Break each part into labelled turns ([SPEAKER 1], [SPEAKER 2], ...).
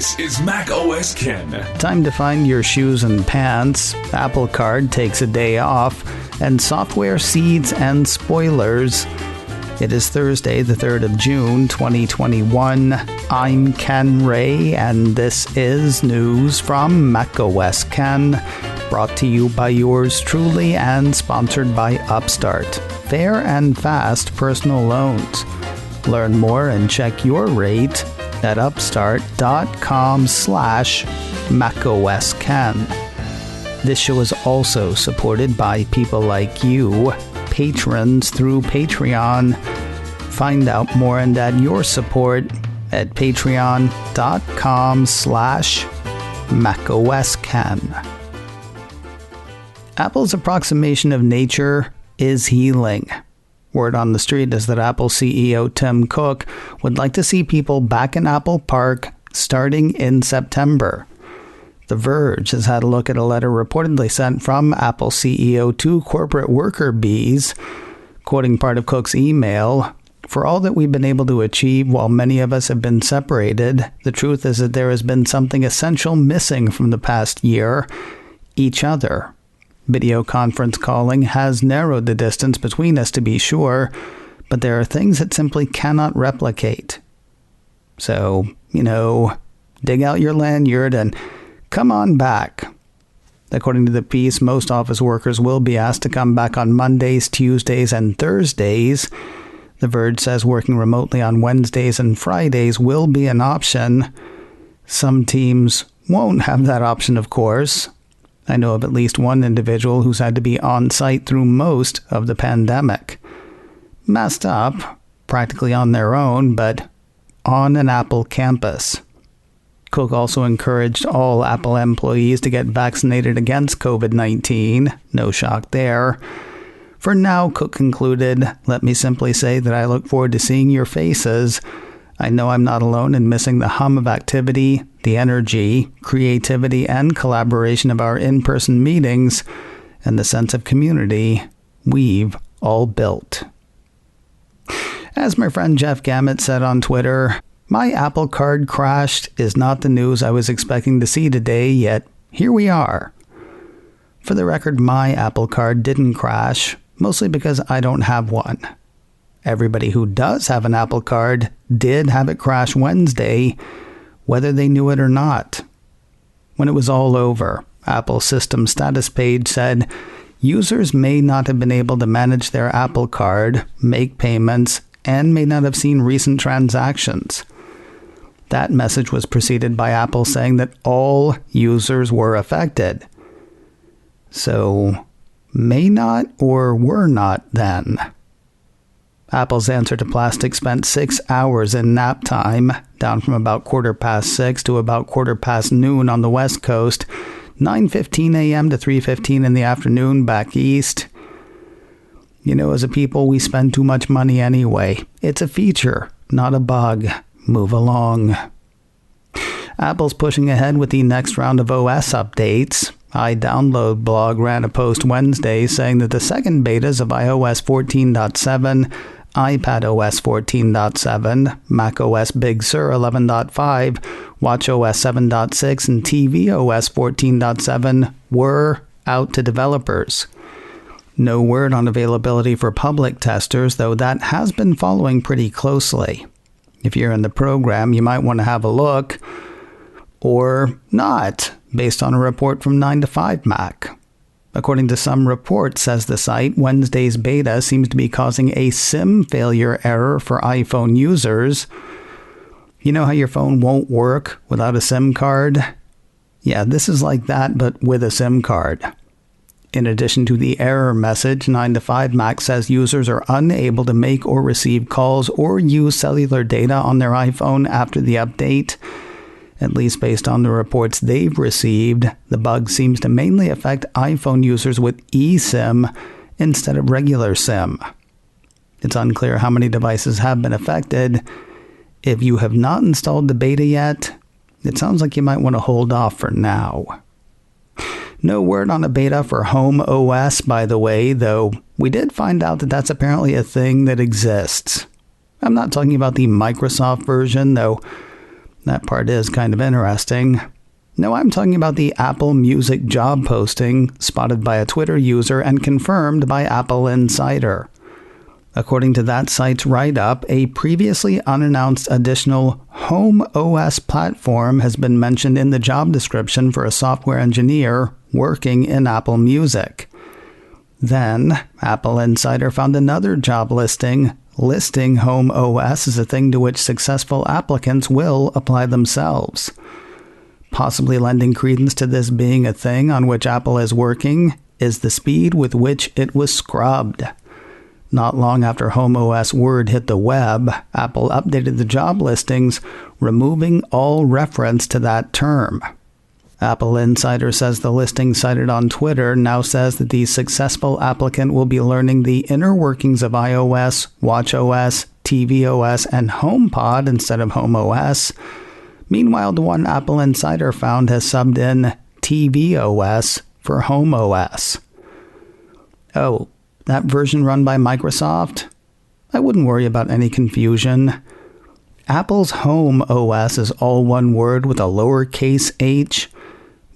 [SPEAKER 1] This is macOS Ken.
[SPEAKER 2] Time to find your shoes and pants. Apple Card takes a day off. And software seeds and spoilers. It is Thursday, the 3rd of June, 2021. I'm Ken Ray, and this is news from macOS Ken, brought to you by yours truly and sponsored by Upstart. Fair and fast personal loans. Learn more and check your rate at upstart.com/macOSCan. This show is also supported by people like you, patrons through Patreon. Find out more and add your support at patreon.com/macOSCan. Apple's approximation of nature is healing. Word on the street is that Apple CEO Tim Cook would like to see people back in Apple Park starting in September. The Verge has had a look at a letter reportedly sent from Apple CEO to corporate worker bees, quoting part of Cook's email. For all that we've been able to achieve while many of us have been separated, the truth is that there has been something essential missing from the past year: each other. Video conference calling has narrowed the distance between us, to be sure, but there are things it simply cannot replicate. So, dig out your lanyard and come on back. According to the piece, most office workers will be asked to come back on Mondays, Tuesdays, and Thursdays. The Verge says working remotely on Wednesdays and Fridays will be an option. Some teams won't have that option, of course. I know of at least one individual who's had to be on site through most of the pandemic. Messed up, practically on their own, but on an Apple campus. Cook also encouraged all Apple employees to get vaccinated against COVID-19. No shock there. For now, Cook concluded, let me simply say that I look forward to seeing your faces. I know I'm not alone in missing the hum of activity, the energy, creativity, and collaboration of our in-person meetings, and the sense of community we've all built. As my friend Jeff Gamet said on Twitter, my Apple Card crashed is not the news I was expecting to see today, yet here we are. For the record, my Apple Card didn't crash, mostly because I don't have one. Everybody who does have an Apple Card did have it crash Wednesday, whether they knew it or not. When it was all over, Apple's system status page said, users may not have been able to manage their Apple Card, make payments, and may not have seen recent transactions. That message was preceded by Apple saying that all users were affected. So, may not or were not then. Apple's answer to plastic spent 6 hours in nap time, down from about 6:15 to about 15:15 noon on the West Coast, 9:15 a.m. to 3:15 in the afternoon back east. As a people, we spend too much money anyway. It's a feature, not a bug. Move along. Apple's pushing ahead with the next round of OS updates. iDownload blog ran a post Wednesday saying that the second betas of iOS 14.7, iPadOS 14.7, macOS Big Sur 11.5, watchOS 7.6, and tvOS 14.7 were out to developers. No word on availability for public testers, though that has been following pretty closely. If you're in the program, you might want to have a look, or not, based on a report from 9to5Mac. According to some reports, says the site, Wednesday's beta seems to be causing a SIM failure error for iPhone users. You know how your phone won't work without a SIM card? Yeah, this is like that, but with a SIM card. In addition to the error message, 9to5Mac says users are unable to make or receive calls or use cellular data on their iPhone after the update. At least based on the reports they've received, the bug seems to mainly affect iPhone users with eSIM instead of regular SIM. It's unclear how many devices have been affected. If you have not installed the beta yet, it sounds like you might want to hold off for now. No word on a beta for homeOS, by the way, though we did find out that that's apparently a thing that exists. I'm not talking about the Microsoft version, though That part is kind of interesting. No, I'm talking about the Apple Music job posting spotted by a Twitter user and confirmed by Apple Insider. According to that site's write-up, a previously unannounced additional HomeOS platform has been mentioned in the job description for a software engineer working in Apple Music. Then, Apple Insider found another job listing HomeOS as a thing to which successful applicants will apply themselves. Possibly lending credence to this being a thing on which Apple is working is the speed with which it was scrubbed. Not long after HomeOS word hit the web, Apple updated the job listings, removing all reference to that term. Apple Insider says the listing cited on Twitter now says that the successful applicant will be learning the inner workings of iOS, watchOS, tvOS, and HomePod instead of HomeOS. Meanwhile, the one Apple Insider found has subbed in tvOS for HomeOS. Oh, that version run by Microsoft? I wouldn't worry about any confusion. Apple's HomeOS is all one word with a lowercase h.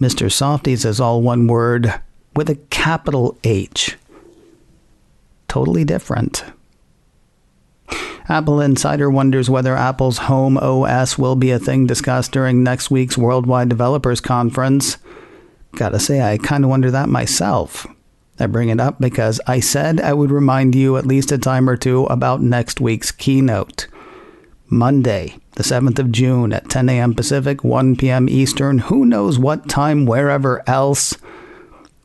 [SPEAKER 2] Mr. Softy's is all one word with a capital H. Totally different. Apple Insider wonders whether Apple's HomeOS will be a thing discussed during next week's Worldwide Developers Conference. Gotta say, I kinda wonder that myself. I bring it up because I said I would remind you at least a time or two about next week's keynote. Monday, the 7th of June at 10 a.m. Pacific, 1 p.m. Eastern, who knows what time, wherever else.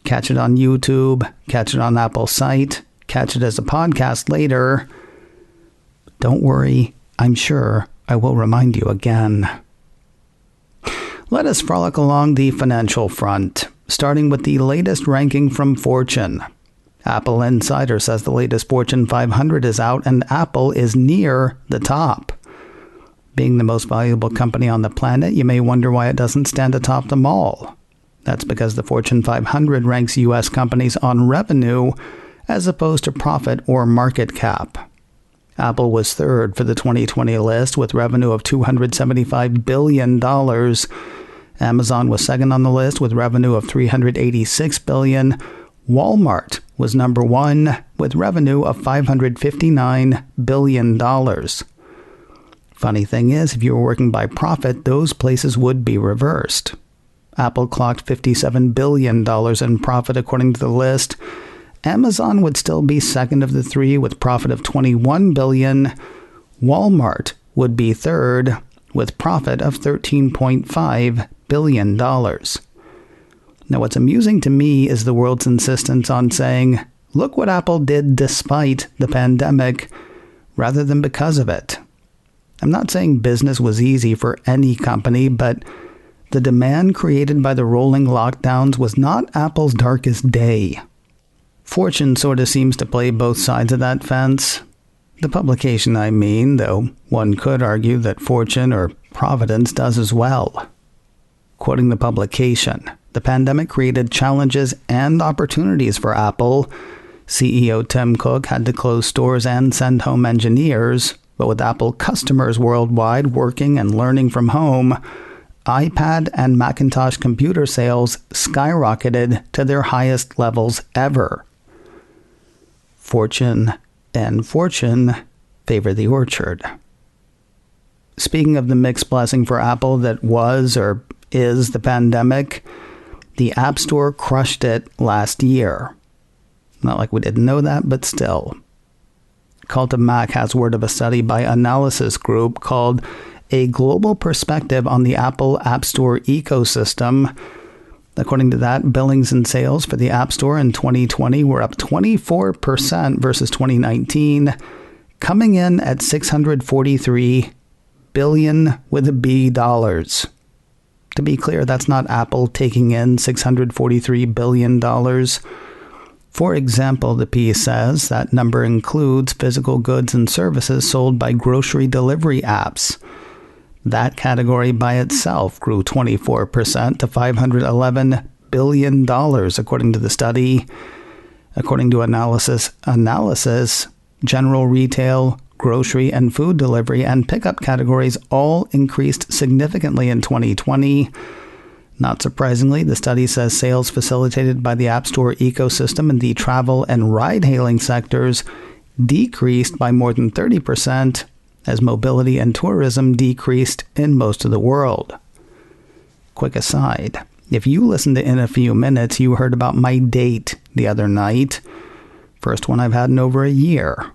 [SPEAKER 2] Catch it on YouTube, catch it on Apple's site, catch it as a podcast later. Don't worry, I'm sure I will remind you again. Let us frolic along the financial front, starting with the latest ranking from Fortune. Apple Insider says the latest Fortune 500 is out and Apple is near the top. Being the most valuable company on the planet, you may wonder why it doesn't stand atop them all. That's because the Fortune 500 ranks U.S. companies on revenue as opposed to profit or market cap. Apple was third for the 2020 list with revenue of $275 billion. Amazon was second on the list with revenue of $386 billion. Walmart was number one with revenue of $559 billion. Funny thing is, if you were working by profit, those places would be reversed. Apple clocked $57 billion in profit according to the list. Amazon would still be second of the three with profit of $21 billion. Walmart would be third with profit of $13.5 billion. Now, what's amusing to me is the world's insistence on saying, look what Apple did despite the pandemic, rather than because of it. I'm not saying business was easy for any company, but the demand created by the rolling lockdowns was not Apple's darkest day. Fortune sort of seems to play both sides of that fence. The publication, I mean, though one could argue that Fortune or Providence does as well. Quoting the publication, the pandemic created challenges and opportunities for Apple. CEO Tim Cook had to close stores and send home engineers, but with Apple customers worldwide working and learning from home, iPad and Macintosh computer sales skyrocketed to their highest levels ever. Fortune and fortune favor the orchard. Speaking of the mixed blessing for Apple that was or is the pandemic, the App Store crushed it last year. Not like we didn't know that, but still. Cult of Mac has word of a study by Analysis Group called A Global Perspective on the Apple App Store Ecosystem. According to that, billings and sales for the App Store in 2020 were up 24% versus 2019, coming in at $643 billion with a B dollars. To be clear, that's not Apple taking in $643 billion. For example, the piece says that number includes physical goods and services sold by grocery delivery apps. That category by itself grew 24% to $511 billion, according to the study. According to analysis, general retail, grocery and food delivery and pickup categories all increased significantly in 2020. Not surprisingly, the study says sales facilitated by the App Store ecosystem in the travel and ride-hailing sectors decreased by more than 30%, as mobility and tourism decreased in most of the world. Quick aside, if you listened to In a Few Minutes, you heard about my date the other night. First one I've had in over a year.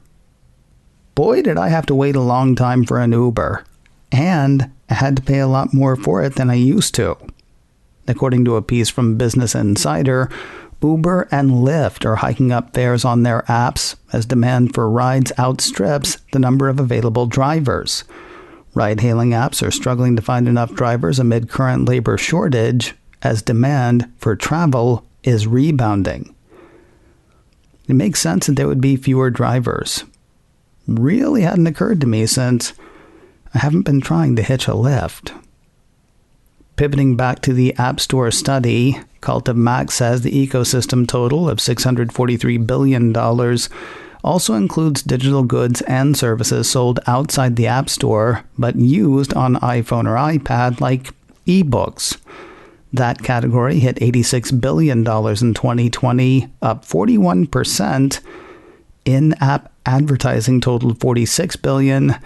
[SPEAKER 2] Boy, did I have to wait a long time for an Uber. And I had to pay a lot more for it than I used to. According to a piece from Business Insider, Uber and Lyft are hiking up fares on their apps as demand for rides outstrips the number of available drivers. Ride-hailing apps are struggling to find enough drivers amid current labor shortage as demand for travel is rebounding. It makes sense that there would be fewer drivers. Really hadn't occurred to me since I haven't been trying to hitch a lift. Pivoting back to the App Store study, Cult of Mac says the ecosystem total of $643 billion also includes digital goods and services sold outside the App Store, but used on iPhone or iPad, like ebooks. That category hit $86 billion in 2020, up 41%. In-app advertising totaled $46 billion,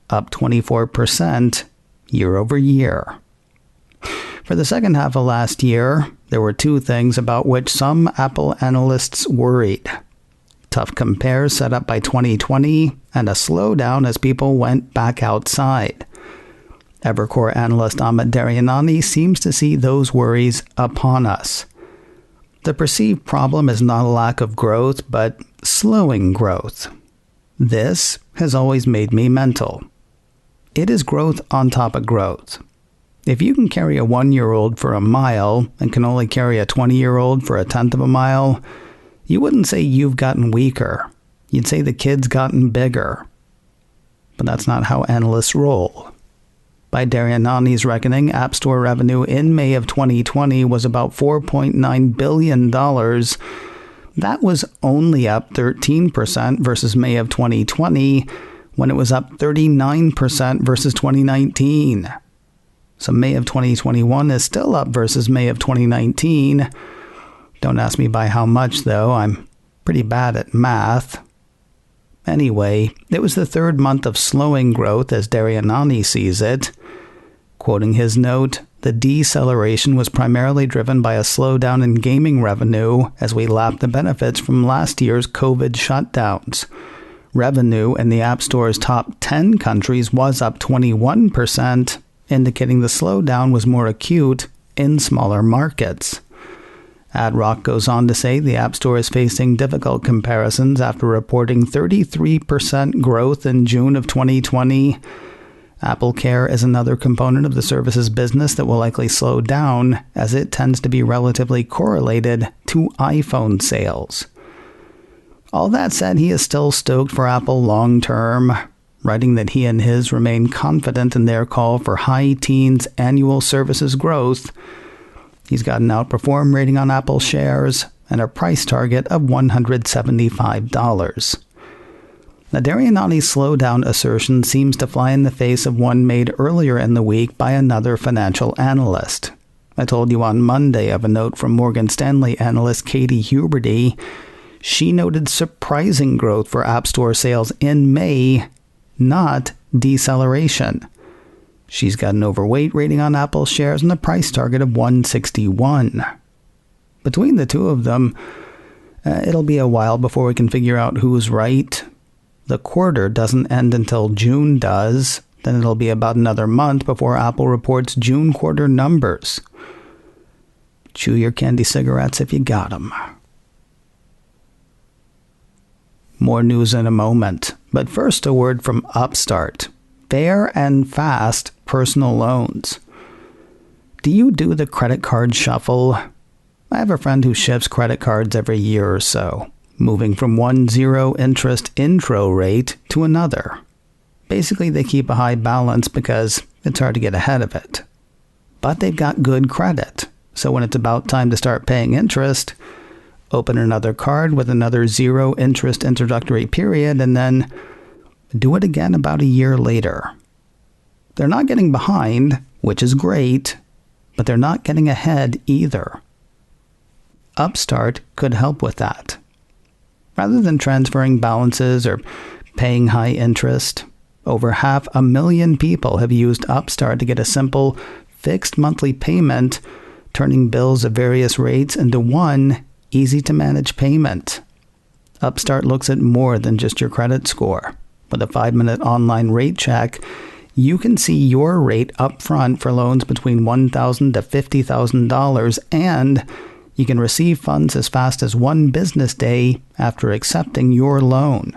[SPEAKER 2] up 24% year over year. For the second half of last year, there were two things about which some Apple analysts worried. Tough compares set up by 2020 and a slowdown as people went back outside. Evercore analyst Amit Daryanani seems to see those worries upon us. The perceived problem is not a lack of growth, but slowing growth. This has always made me mental. It is growth on top of growth. If you can carry a 1-year-old for a mile and can only carry a 20-year-old for a tenth of a mile, you wouldn't say you've gotten weaker. You'd say the kid's gotten bigger. But that's not how analysts roll. By Daryanani's reckoning, App Store revenue in May of 2020 was about $4.9 billion. That was only up 13% versus May of 2020, when it was up 39% versus 2019. So May of 2021 is still up versus May of 2019. Don't ask me by how much, though. I'm pretty bad at math. Anyway, it was the third month of slowing growth as Daryanani sees it. Quoting his note, the deceleration was primarily driven by a slowdown in gaming revenue as we lapped the benefits from last year's COVID shutdowns. Revenue in the App Store's top 10 countries was up 21%, indicating the slowdown was more acute in smaller markets. AdRock goes on to say the App Store is facing difficult comparisons after reporting 33% growth in June of 2020. Apple Care is another component of the service's business that will likely slow down, as it tends to be relatively correlated to iPhone sales. All that said, he is still stoked for Apple long term, writing that he and his remain confident in their call for high teens annual services growth. He's got an outperform rating on Apple shares and a price target of $175. Now, Daryanani's slowdown assertion seems to fly in the face of one made earlier in the week by another financial analyst. I told you on Monday of a note from Morgan Stanley analyst Katie Huberty. She noted surprising growth for App Store sales in May, not deceleration. She's got an overweight rating on Apple shares and a price target of $161. Between the two of them, it'll be a while before we can figure out who's right. The quarter doesn't end until June does. Then it'll be about another month before Apple reports June quarter numbers. Chew your candy cigarettes if you got them. More news in a moment, but first a word from Upstart. Fair and fast personal loans. Do you do the credit card shuffle? I have a friend who shifts credit cards every year or so, moving from one zero interest intro rate to another. Basically, they keep a high balance because it's hard to get ahead of it. But they've got good credit, so when it's about time to start paying interest, open another card with another zero interest introductory period and then do it again about a year later. They're not getting behind, which is great, but they're not getting ahead either. Upstart could help with that. Rather than transferring balances or paying high interest, over 500,000 people have used Upstart to get a simple, fixed monthly payment, turning bills of various rates into one easy-to-manage payment. Upstart looks at more than just your credit score. With a 5-minute online rate check, you can see your rate up front for loans between $1,000 to $50,000, and you can receive funds as fast as one business day after accepting your loan.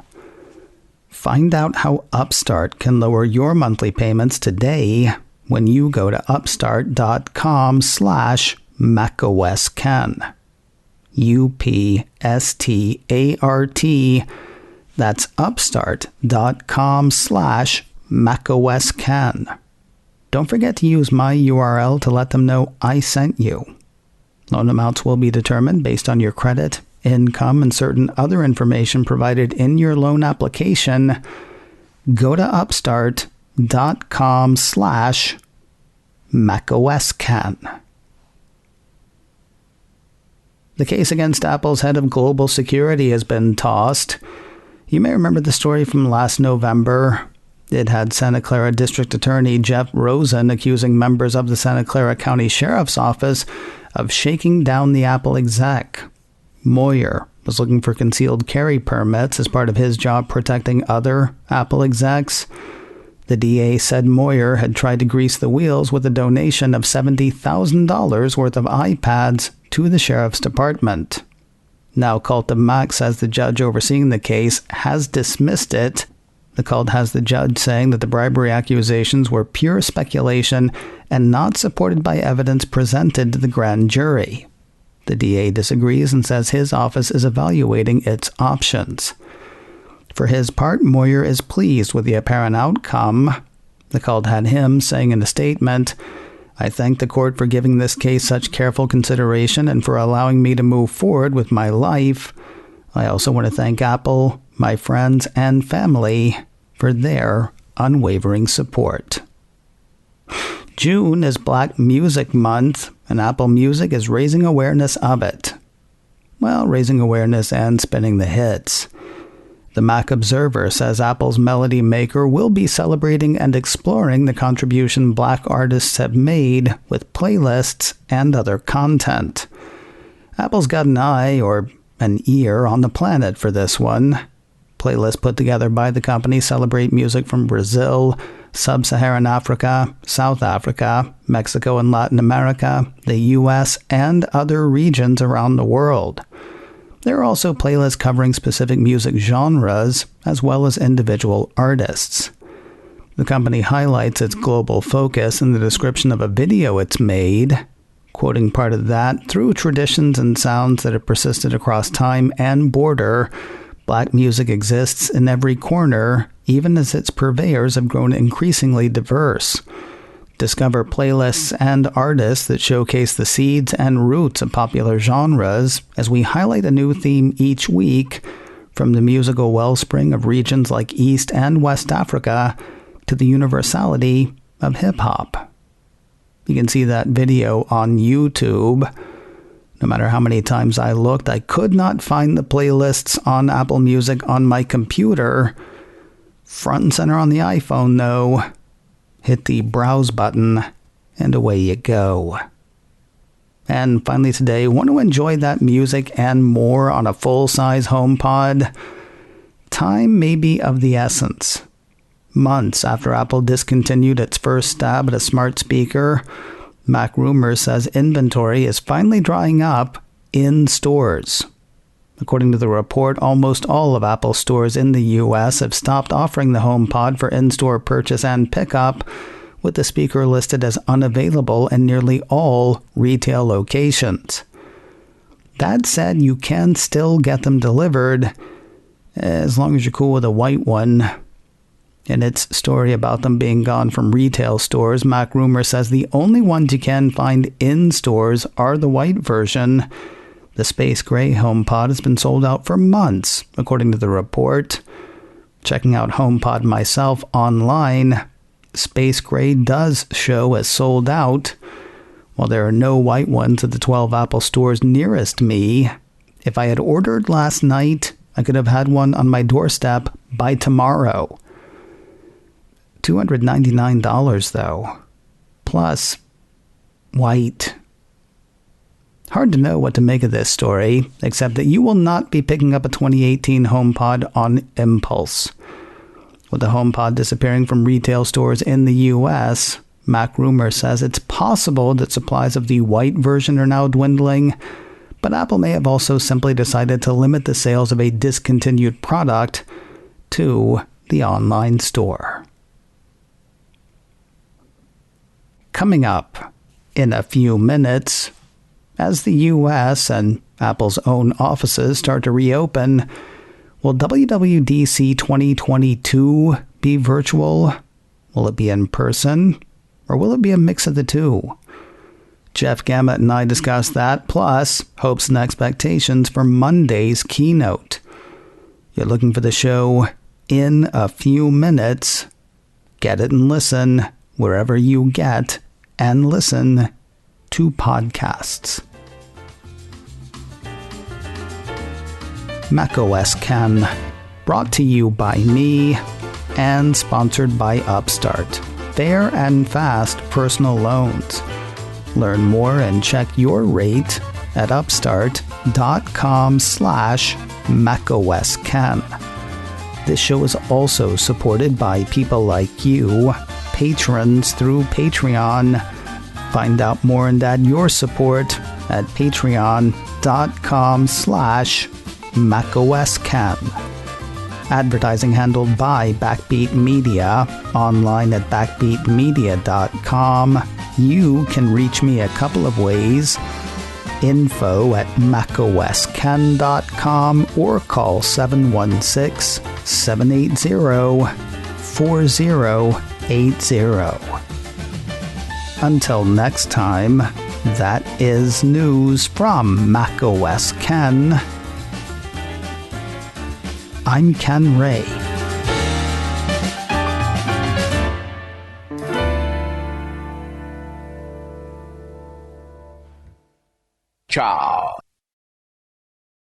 [SPEAKER 2] Find out how Upstart can lower your monthly payments today when you go to upstart.com/macOSKen. UPSTART. That's upstart.com/macOSKen. Don't forget to use my URL to let them know I sent you. Loan amounts will be determined based on your credit, income, and certain other information provided in your loan application. Go to upstart.com/macOSKen. The case against Apple's head of global security has been tossed. You may remember the story from last November. It had Santa Clara District Attorney Jeff Rosen accusing members of the Santa Clara County Sheriff's Office of shaking down the Apple exec. Moyer was looking for concealed carry permits as part of his job protecting other Apple execs. The DA said Moyer had tried to grease the wheels with a donation of $70,000 worth of iPads to the sheriff's department. Now, Cult of Mac says the judge overseeing the case has dismissed it. The cult has the judge saying that the bribery accusations were pure speculation and not supported by evidence presented to the grand jury. The DA disagrees and says his office is evaluating its options. For his part, Moyer is pleased with the apparent outcome. The cult had him saying in a statement, "I thank the court for giving this case such careful consideration and for allowing me to move forward with my life. I also want to thank Apple, my friends, and family for their unwavering support." June is Black Music Month, and Apple Music is raising awareness of it. Well, raising awareness and spinning the hits. The Mac Observer says Apple's Melody Maker will be celebrating and exploring the contribution Black artists have made with playlists and other content. Apple's got an eye, or an ear, on the planet for this one. Playlists put together by the company celebrate music from Brazil, Sub-Saharan Africa, South Africa, Mexico and Latin America, the US, and other regions around the world. There are also playlists covering specific music genres, as well as individual artists. The company highlights its global focus in the description of a video it's made, quoting part of that, "Through traditions and sounds that have persisted across time and border, Black music exists in every corner, even as its purveyors have grown increasingly diverse. Discover playlists and artists that showcase the seeds and roots of popular genres as we highlight a new theme each week, from the musical wellspring of regions like East and West Africa to the universality of hip-hop." You can see that video on YouTube. No matter how many times I looked, I could not find the playlists on Apple Music on my computer. Front and center on the iPhone, though. Hit the browse button, and away you go. And finally today, want to enjoy that music and more on a full-size HomePod? Time may be of the essence. Months after Apple discontinued its first stab at a smart speaker, Mac Rumors says inventory is finally drying up in stores. According to the report, almost all of Apple stores in the US have stopped offering the HomePod for in-store purchase and pickup, with the speaker listed as unavailable in nearly all retail locations. That said, you can still get them delivered, as long as you're cool with a white one. In its story about them being gone from retail stores, Mac Rumor says the only ones you can find in stores are the white version. The space gray HomePod has been sold out for months, according to the report. Checking out HomePod myself online, Space Gray does show as sold out. While there are no white ones at the 12 Apple stores nearest me, if I had ordered last night, I could have had one on my doorstep by tomorrow. $299 though. Plus, white. Hard to know what to make of this story, except that you will not be picking up a 2018 HomePod on impulse. With the HomePod disappearing from retail stores in the US, Mac Rumor says it's possible that supplies of the white version are now dwindling, but Apple may have also simply decided to limit the sales of a discontinued product to the online store. Coming up in a few minutes, as the US and Apple's own offices start to reopen, will WWDC 2022 be virtual? Will it be in person? Or will it be a mix of the two? Jeff Gamet and I discussed that, plus hopes and expectations for Monday's keynote. You're looking for the show in a few minutes. Get it and listen wherever you get and listen to podcasts. macOS Ken, brought to you by me and sponsored by Upstart. Fair and fast personal loans. Learn more and check your rate at upstart.com/macOSKen. This show is also supported by people like you, patrons through Patreon. Find out more and add your support at patreon.com/macOSKen. Advertising handled by Backbeat Media, online at backbeatmedia.com. You can reach me a couple of ways. Info at macosken.com or call 716-780-4080. Until next time, that is news from macOS Ken. I'm Ken Ray.
[SPEAKER 3] Ciao.